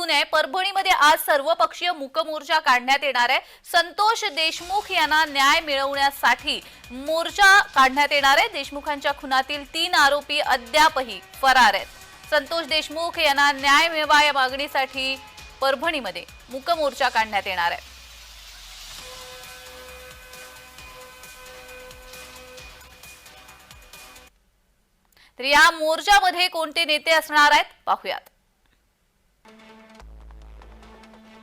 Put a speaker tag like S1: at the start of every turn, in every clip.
S1: सुरू नये, परभणीमध्ये आज सर्वपक्षीय मूक मोर्चा काढण्यात येणार आहे। संतोष देशमुख यांना न्याय मिळवण्यासाठी मोर्चा काढण्यात येणार आहे। देशमुखांच्या खुनातील 3 आरोपी अद्यापही फरार आहेत। संतोष देशमुख यांना न्याय मिळावा या मागणीसाठी परभणीमध्ये मूक मोर्चा काढण्यात येणार आहे। तर या मोर्चामध्ये कोणते नेते असणार आहेत पाहूयात।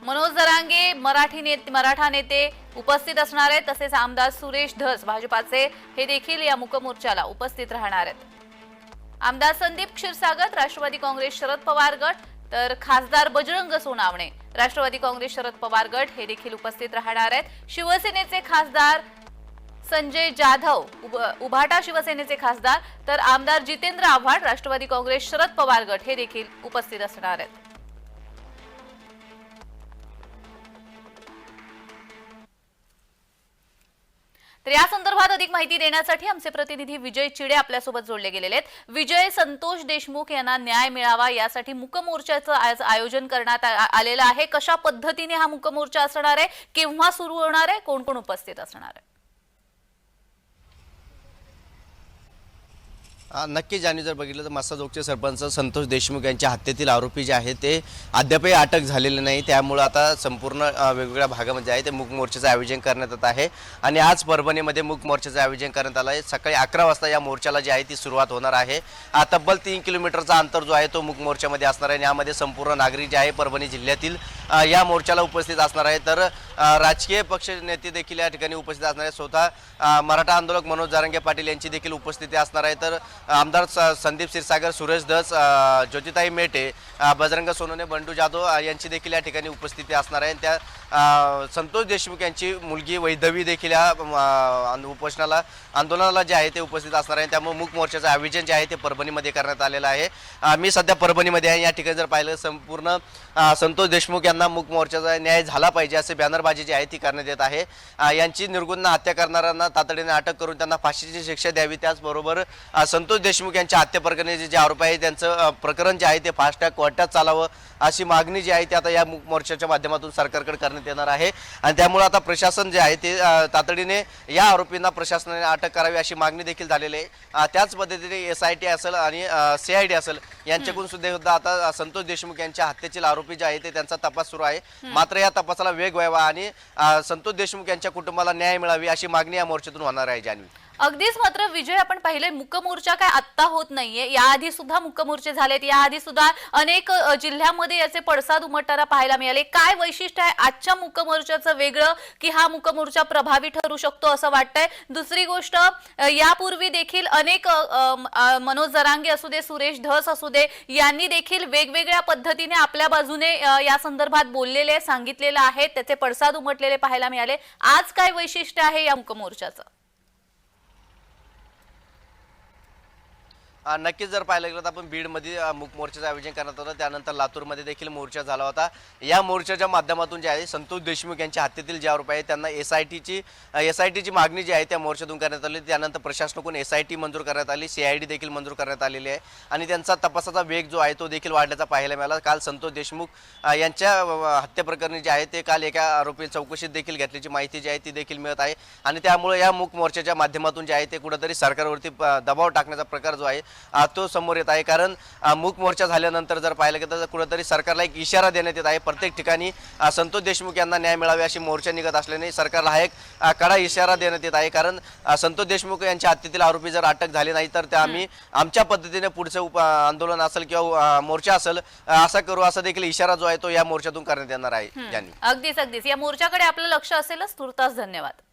S1: मनोज जरांगे मराठा नेते उपस्थित असणार आहेत, तसेच आमदार सुरेश धस भाजपाचे हे देखील या मूक मोर्चाला उपस्थित राहणार आहेत। आमदार संदीप क्षीरसागर राष्ट्रवादी काँग्रेस शरद पवार गट, तर खासदार बजरंग सोनावणे राष्ट्रवादी काँग्रेस शरद पवार गट हे देखील उपस्थित राहणार आहेत। शिवसेनेचे खासदार संजय जाधव उभाटा शिवसेनेचे खासदार, तर आमदार जितेंद्र आव्हाड राष्ट्रवादी काँग्रेस शरद पवार गट हे देखील उपस्थित असणार आहेत। तर या संदर्भात अधिक माहिती देण्यासाठी आमचे प्रतिनिधी विजय चिडे आपल्यासोबत जोडले गेलेले आहेत। विजय, संतोष देशमुख यांना न्याय मिळावा यासाठी मूक मोर्चाचं आज आयोजन करण्यात आलेलं आहे। कशा पद्धतीने हा मूक मोर्चा असणार आहे, केव्हा सुरू होणार आहे, कोण कोण उपस्थित असणार आहे?
S2: नक्की जाणीव जर बघितलं तर मस्साजोगचे सरपंच संतोष देशमुख यांच्या हत्येतील आरोपी जे आहेत ते अद्यापही अटक झालेले नाही। त्यामुळे आता संपूर्ण वेगवेगळ्या भागामध्ये आहे ते मूक मोर्चाचं आयोजन करण्यात येत आहे आणि आज परभणीमध्ये मूक मोर्चाचं आयोजन करण्यात आलं आहे। सकाळी 11 वाजता या मोर्चाला जी आहे ती सुरुवात होणार आहे। तब्बल 3 किलोमीटरचा अंतर जो आहे तो मूक मोर्चामध्ये असणार आहे। यामध्ये संपूर्ण नागरिक जे आहे परभणी जिल्ह्यातील या मोर्चाला उपस्थित असणार आहे। तर राजकीय पक्ष नेते देखील या ठिकाणी उपस्थित असणार आहे। स्वतः मराठा आंदोलक मनोज जरांगे पाटील यांची देखील उपस्थिती असणार आहे। तर आमदार संदीप क्षीरसागर, सुरेश धस, ज्योतिताई मेटे, बजरंग सोनवणे, बंडू जाधव यांची देखील या ठिकाणी उपस्थिती असणार आहे। त्या संतोष देशमुख यांची मुलगी वैधवी देखील या उपोषणाला आंदोलनाला जे आहे ते उपस्थित असणार आहे। त्यामुळे मूक मोर्चाचं आयोजन जे आहे ते परभणीमध्ये करण्यात आलेलं आहे। मी सध्या परभणीमध्ये आहे। या ठिकाणी जर पाहिलं संपूर्ण संतोष देशमुख यांना मूक मोर्चाचा न्याय झाला पाहिजे असे बॅनरबाजी जी आहे ती करण्यात येत आहे। यांची निर्गुण हत्या करणाऱ्यांना तातडीने अटक करून त्यांना फाशीची शिक्षा द्यावी। त्याचबरोबर संतोष देशमुख यांच्या हत्येप्रकरणी जे आरोपी आहेत त्यांचं प्रकरण जे आहे ते फास्ट ट्रॅक कोर्टात चालावं अशी मागणी जी आहे ती आता या मूक मोर्चाच्या माध्यमातून सरकारकडे करण्यात येणार आहे। आणि त्यामुळे आता प्रशासन जे आहे ते तातडीने या आरोपींना प्रशासनाने अटक करावी अशी मागणी देखील झालेली आहे। त्याच पद्धतीने SIT असेल आणि CID असेल यांच्याकडून सुद्धा आता संतोष देशमुख यांच्या हत्येतील आरोपी जे आहे ते त्यांचा तपास सुरू आहे। मात्र या तपासाला वेग व्हावा आणि संतोष देशमुख यांच्या कुटुंबाला न्याय मिळावी अशी मागणी या मोर्चातून होणार आहे। जान्हवी,
S1: अगदीच। मात्र विजय, आपण पाहिले मूक मोर्चा काय आत्ता होत नाहीये, याआधी सुद्धा मूक मोर्चे झालेत, याआधी सुद्धा अनेक जिल्ह्यामध्ये याचे पडसाद उमटताना पाहायला मिळाले। काय वैशिष्ट्य आहे आजच्या मूक मोर्चाचं वेगळं की हा मूक मोर्चा प्रभावी ठरू शकतो असं वाटतंय? दुसरी गोष्ट, यापूर्वी देखील अनेक मनोज जरांगे असू दे, सुरेश धस असू दे, यांनी देखील वेगवेगळ्या पद्धतीने आपल्या बाजूने या संदर्भात बोललेले सांगितलेलं आहे, त्याचे पडसाद उमटलेले पाहायला मिळाले। आज काय वैशिष्ट्य आहे या मूक मोर्चाचं?
S2: नक्कीच जर पाहायला गेलं तर आपण बीडमध्ये मूक मोर्चाचं आयोजन करण्यात आलं, त्यानंतर लातूरमध्ये देखील मोर्चा झाला होता। या मोर्चाच्या माध्यमातून जे आहे संतोष देशमुख यांच्या हत्येतील जे आरोप आहेत त्यांना SITची मागणी जी आहे त्या मोर्चातून करण्यात आली। त्यानंतर प्रशासनाकडून SIT मंजूर करण्यात आली, CID देखील मंजूर करण्यात आलेली आहे आणि त्यांचा तपासाचा वेग जो आहे तो देखील वाढल्याचा पाहायला मिळाला। काल संतोष देशमुख यांच्या हत्येप्रकरणी जे आहे ते काल एका आरोपी चौकशीत देखील घेतल्याची माहिती जी आहे ती देखील मिळत आहे आणि त्यामुळे या मूक मोर्चाच्या माध्यमातून जे आहे ते कुठेतरी सरकारवरती दबाव टाकण्याचा प्रकार जो आहे तो समोर येत आहे। कारण मूक मोर्चा झाल्यानंतर जर पाहिलं गेलं तर कुठेतरी सरकारला एक इशारा देण्यात येत आहे। प्रत्येक ठिकाणी संतोष देशमुख यांना न्याय मिळावे अशी मोर्चा निघत असल्याने सरकारला हा एक कडा इशारा देण्यात येत आहे। कारण संतोष देशमुख यांच्या हत्येतील आरोपी जर अटक झाले नाही तर त्या आम्ही आमच्या पद्धतीने पुढचं आंदोलन असेल किंवा मोर्चा असेल असं करू असा देखील इशारा जो आहे तो या मोर्चातून करण्यात येणार आहे।
S1: अगदीच या मोर्चाकडे आपलं लक्ष असेलच। तुर्तास धन्यवाद।